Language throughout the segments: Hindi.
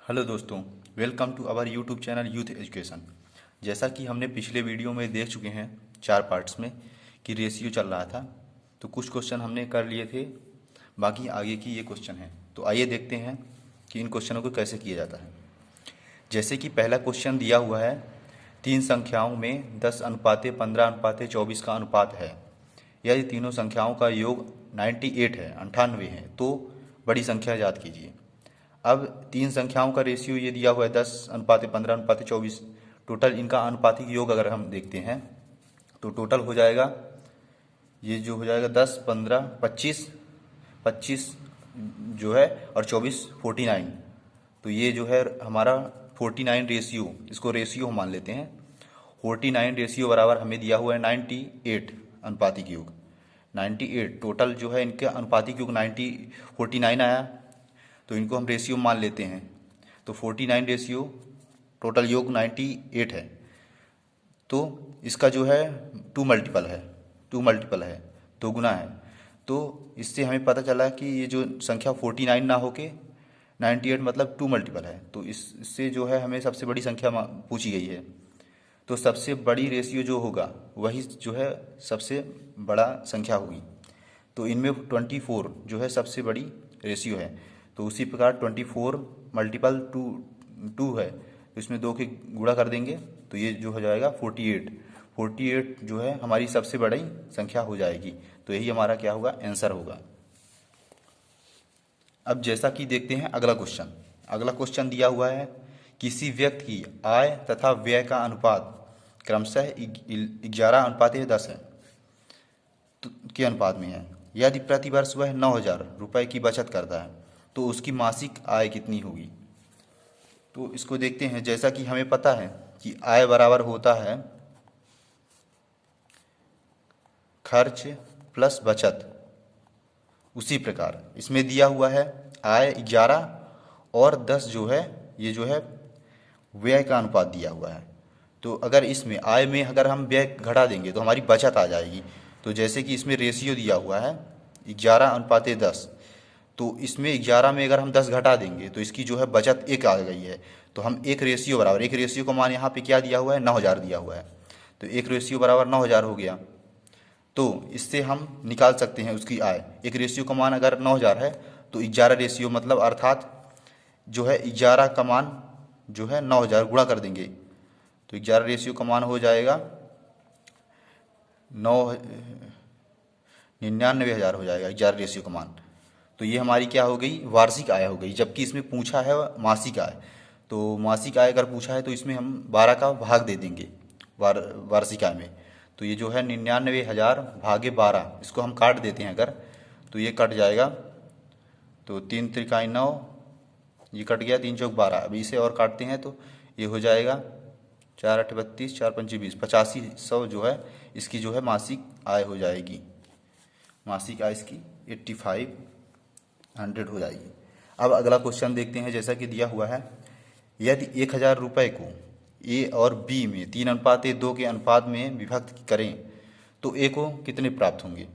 हेलो दोस्तों, welcome to our YouTube channel youth education. जैसा कि हमने पिछले वीडियो में देख चुके हैं 4 पार्ट्स में कि रेशियो चल रहा था, तो कुछ क्वेश्चन हमने कर लिए थे, बाकी आगे की ये क्वेश्चन है। तो आइए देखते हैं कि इन क्वेश्चनों को कैसे किया जाता है। जैसे कि पहला क्वेश्चन दिया हुआ है, 3 संख्याओं में 10:15:24 का अनुपात है। यदि तीनों संख्याओं का योग 98 है, 98 है, तो बड़ी संख्या याद कीजिए। अब 3 संख्याओं का रेशियो ये दिया हुआ है 10:15:24। टोटल इनका अनुपातिक योग अगर हम देखते हैं तो टोटल हो जाएगा, ये जो हो जाएगा 10, 15, 25, 25 जो है और 24 49। तो ये जो है हमारा 49 रेशियो, इसको रेशियो हम मान लेते हैं। 49 रेशियो बराबर हमें दिया हुआ है 98 अनुपातिक योग। 98 टोटल जो है इनका अनुपातिक योग 49 आया, तो इनको हम रेशियो मान लेते हैं। तो 49 रेशियो टोटल योग 98 है, तो इसका जो है 2 मल्टीपल है, 2 मल्टीपल है, 2 गुना है। तो इससे हमें पता चला कि ये जो संख्या 49 ना होके 98 मतलब 2 मल्टीपल है। तो इससे जो है हमें सबसे बड़ी संख्या पूछी गई है, तो सबसे बड़ी रेशियो जो होगा वही जो है सबसे बड़ा संख्या होगी। तो इनमें 24 जो है सबसे बड़ी रेशियो है। तो उसी प्रकार 24 मल्टीपल 2 है, तो इसमें 2 के गुणा कर देंगे तो ये जो हो जाएगा 48। 48 जो है हमारी सबसे बड़ी संख्या हो जाएगी। तो यही हमारा क्या होगा, आंसर होगा। अब जैसा कि देखते हैं अगला क्वेश्चन। अगला क्वेश्चन दिया हुआ है, किसी व्यक्ति की आय तथा व्यय का अनुपात क्रमशः 11:10 है के अनुपात में है। यदि प्रति वर्ष वह 9,000 रुपये की बचत करता है तो उसकी मासिक आय कितनी होगी। तो इसको देखते हैं। जैसा कि हमें पता है कि आय बराबर होता है खर्च प्लस बचत, उसी प्रकार इसमें दिया हुआ है आय 11 और 10 जो है ये जो है व्यय का अनुपात दिया हुआ है। तो अगर इसमें आय में अगर हम व्यय घटा देंगे तो हमारी बचत आ जाएगी। तो जैसे कि इसमें रेशियो दिया हुआ है 11:10, तो इसमें 11 में अगर हम 10 घटा देंगे तो इसकी जो है बचत 1 आ गई है। तो हम एक रेशियो बराबर, एक रेशियो का मान यहाँ पे क्या दिया हुआ है, 9,000 दिया हुआ है, तो एक रेशियो बराबर 9,000 हो गया। तो इससे हम निकाल सकते हैं उसकी आय। एक रेशियो का मान अगर 9,000 है तो 11 रेशियो मतलब अर्थात जो है 11 का मान जो है 9,000 गुणा कर देंगे तो 11 रेशियो का मान हो जाएगा 99,000 हो जाएगा 11 रेशियो का मान। तो ये हमारी क्या हो गई, वार्षिक आय हो गई। जबकि इसमें पूछा है मासिक आय, तो मासिक आय अगर पूछा है तो इसमें हम 12 का भाग दे देंगे वार्षिक आय में। तो ये जो है 99,000 भागे 12, इसको हम काट देते हैं अगर, तो ये कट जाएगा। तो 3 त्रिकाई 9, ये कट गया, 3 चौक 12। अभी इसे और काटते हैं तो ये हो जाएगा 4 8 32, 4 5 20, 8500 जो है इसकी जो है मासिक आय हो जाएगी। मासिक आय इसकी 8500 हो जाएगी। अब अगला क्वेश्चन देखते हैं। जैसा कि दिया हुआ है, यदि 1,000 रुपये को ए और बी में 3:2 के अनुपात में विभक्त करें तो ए को कितने प्राप्त होंगे।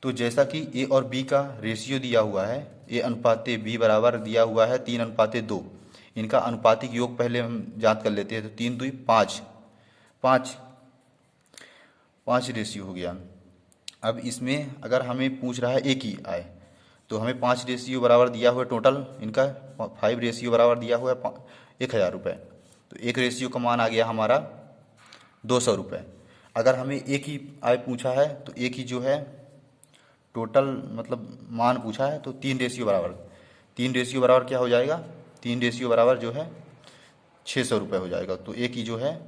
तो जैसा कि ए और बी का रेशियो दिया हुआ है, ए अनुपात बी बराबर दिया हुआ है 3:2। इनका अनुपातिक योग पहले हम जांच कर लेते हैं। तो 3 2 5, 5 रेशियो हो गया। अब इसमें अगर हमें पूछ रहा है ए की आय, तो हमें 5 रेशियो बराबर दिया हुआ है, टोटल इनका 5 रेशियो बराबर दिया हुआ है 1,000 रुपये। तो एक रेशियो का मान आ गया हमारा 200 रुपये। अगर हमें ए की आय पूछा है तो ए की जो है टोटल मतलब मान पूछा है, तो 3 रेशियो बराबर, 3 रेशियो बराबर क्या हो जाएगा, 3 रेशियो बराबर जो है 600 रुपये हो जाएगा। तो ए की जो है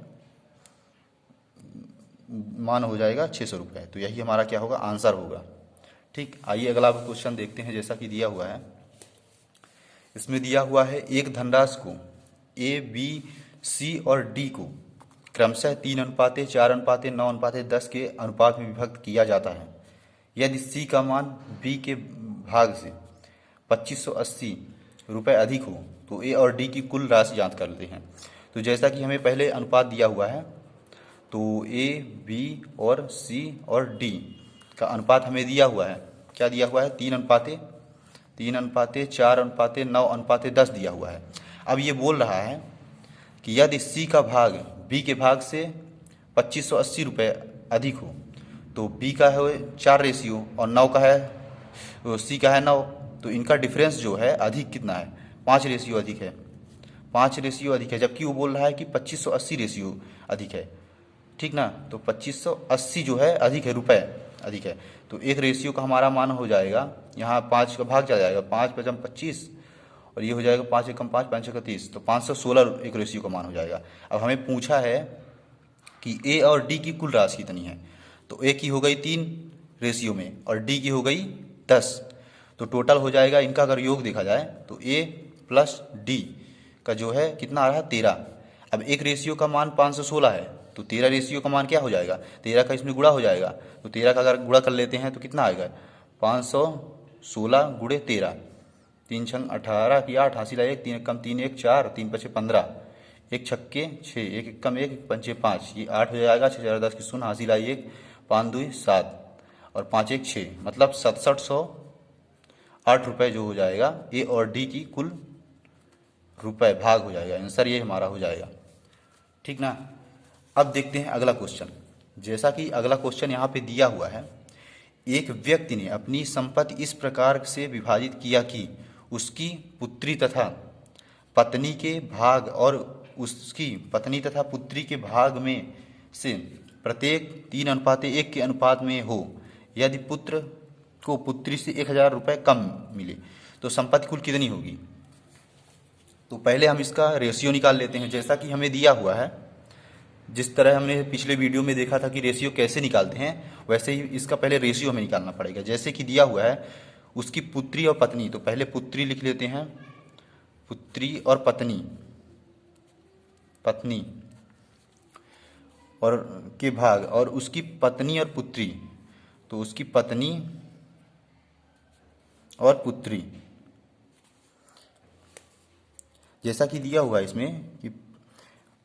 मान हो जाएगा 600 रुपये। तो यही हमारा क्या होगा, आंसर होगा। ठीक, आइए अगला क्वेश्चन देखते हैं। जैसा कि दिया हुआ है, इसमें दिया हुआ है एक धनराशि को ए बी सी और डी को क्रमशः 3:4:9:10 के अनुपात में विभक्त किया जाता है। यदि सी का मान बी के भाग से 2580 रुपये अधिक हो तो ए और डी की कुल राशि ज्ञात कर लेते हैं। तो जैसा कि हमें पहले अनुपात दिया हुआ है, तो ए बी और सी और डी का अनुपात हमें दिया हुआ है, क्या दिया हुआ है, 3:4:9:10 दिया हुआ है। अब ये बोल रहा है कि यदि सी का भाग बी के भाग से 2580 रुपये अधिक हो तो बी का है 4 रेशियो और 9 का है, सी का है 9, तो इनका डिफरेंस जो है अधिक कितना है, 5 रेशियो अधिक है, 5 रेशियो अधिक है, जबकि वो बोल रहा है कि 2580 रेशियो अधिक है। ठीक ना, तो 2580 जो है अधिक है, रुपए अधिक है, तो एक रेशियो का हमारा मान हो जाएगा, यहाँ 5 का भाग चला जाएगा, 5 पचम 25 और ये हो जाएगा 5 एकम 5 5 छक्का 30, तो 516 एक रेशियो का मान हो जाएगा। अब हमें पूछा है कि ए और डी की कुल राशि कितनी है, तो ए की हो गई 3 रेशियो में और डी की हो गई 10, तो टोटल हो जाएगा इनका अगर योग देखा जाए तो ए प्लस डी का जो है कितना आ रहा है 13। अब एक रेशियो का मान 516 है तो 13 रेशियो का मान क्या हो जाएगा, 13 का इसमें गुणा हो जाएगा, तो 13 का अगर गुणा कर लेते हैं तो कितना आएगा, 516 गुणे 13, 3 छंग 18 की 8, हासिल 1, 3 कम 3 1 4, 3 पचे 15, 1 छक्के 6, 1 कम 1 पंचे 5, ये 8 हो जाएगा, 6 4 10 की 0, हासिल 1, 5 2 7 और 5 1 6, मतलब 6708 रुपये जो हो जाएगा ए और डी की कुल रुपए भाग हो जाएगा, आंसर ये हमारा हो जाएगा। ठीक ना, अब देखते हैं अगला क्वेश्चन। जैसा कि अगला क्वेश्चन यहाँ पे दिया हुआ है, एक व्यक्ति ने अपनी संपत्ति इस प्रकार से विभाजित किया कि उसकी पुत्री तथा पत्नी के भाग और उसकी पत्नी तथा पुत्री के भाग में से प्रत्येक 3:1 के अनुपात में हो। यदि पुत्र को पुत्री से 1000 रुपये कम मिले तो संपत्ति कुल कितनी होगी। तो पहले हम इसका रेशियो निकाल लेते हैं। जैसा कि हमें दिया हुआ है, जिस तरह हमने पिछले वीडियो में देखा था कि रेशियो कैसे निकालते हैं, वैसे ही इसका पहले रेशियो हमें निकालना पड़ेगा। जैसे कि दिया हुआ है उसकी पुत्री और पत्नी, तो पहले पुत्री लिख लेते हैं, पुत्री और पत्नी, पत्नी और के भाग और उसकी पत्नी और पुत्री, तो उसकी पत्नी और पुत्री, जैसा कि दिया हुआ है इसमें कि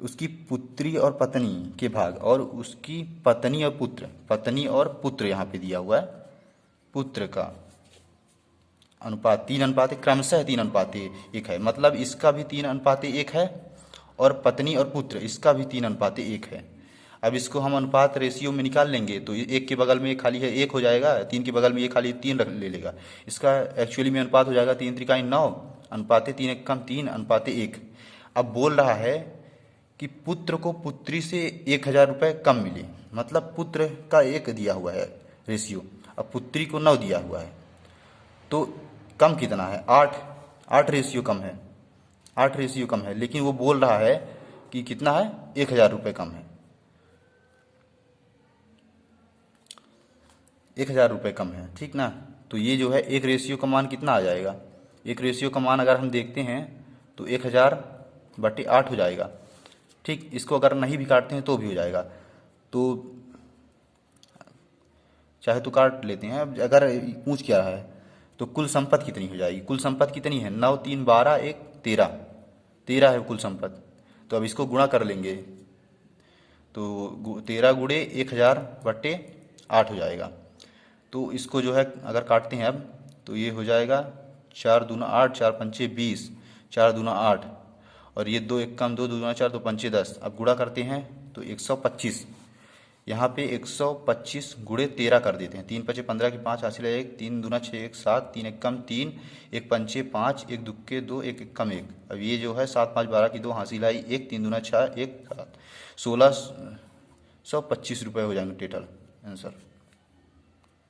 उसकी पुत्री और पत्नी के भाग और उसकी पत्नी और पुत्र, पत्नी और पुत्र यहाँ पे दिया हुआ है, पुत्र का अनुपात 3:1, क्रमशः 3:1 है, मतलब इसका भी 3:1 है और पत्नी और पुत्र इसका भी 3:1 है। अब इसको हम अनुपात रेशियो में निकाल लेंगे तो एक के बगल में खाली है 1 हो जाएगा, 3 के बगल में ये खाली 3 रख ले लेगा, इसका एक्चुअली में अनुपात हो जाएगा 3 त्रिकाई 9 अनुपाते 3 1 कम 3 अनुपाते 1। अब बोल रहा है कि पुत्र को पुत्री से 1000 रुपये कम मिले, मतलब पुत्र का 1 दिया हुआ है रेशियो, अब पुत्री को 9 दिया हुआ है, तो कम कितना है 8 रेशियो कम है, 8 रेशियो कम है, लेकिन वो बोल रहा है कि कितना है 1000 रुपये कम है, 1000 रुपये कम है। ठीक ना, तो ये जो है एक रेशियो का मान कितना आ जाएगा, एक रेशियो का मान अगर हम देखते हैं तो 1000/8 हो जाएगा। ठीक, इसको अगर नहीं भी काटते हैं तो भी हो जाएगा, तो चाहे तो काट लेते हैं। अब अगर पूछ क्या रहा है तो कुल संपत्ति कितनी हो जाएगी, कुल संपत्ति कितनी है 9 3 12 1 13 है कुल संपत्ति, तो अब इसको गुणा कर लेंगे तो 13 गुणे 1000/8 हो जाएगा। तो इसको जो है अगर काटते हैं अब तो ये हो जाएगा 4 दूना 8, 4 पंचे 20, 4 दूना 8 और ये 2 1 कम 2 दूना 4 2 पंचे 10। अब गुणा करते हैं तो 125, यहाँ पे 125 गुणे 13 कर देते हैं, 3 पचे 15 की 5 हासिल 1, 3 दूना 6 1 7, 3 1 कम 3, 1 पंचे 5, 1 दुक्के 2, 1 1 कम 1। अब ये जो है 7 5 12 की 2 हासिल 1, 3 दूना 6 1 7, 1625 रुपये हो जाएंगे टोटल आंसर।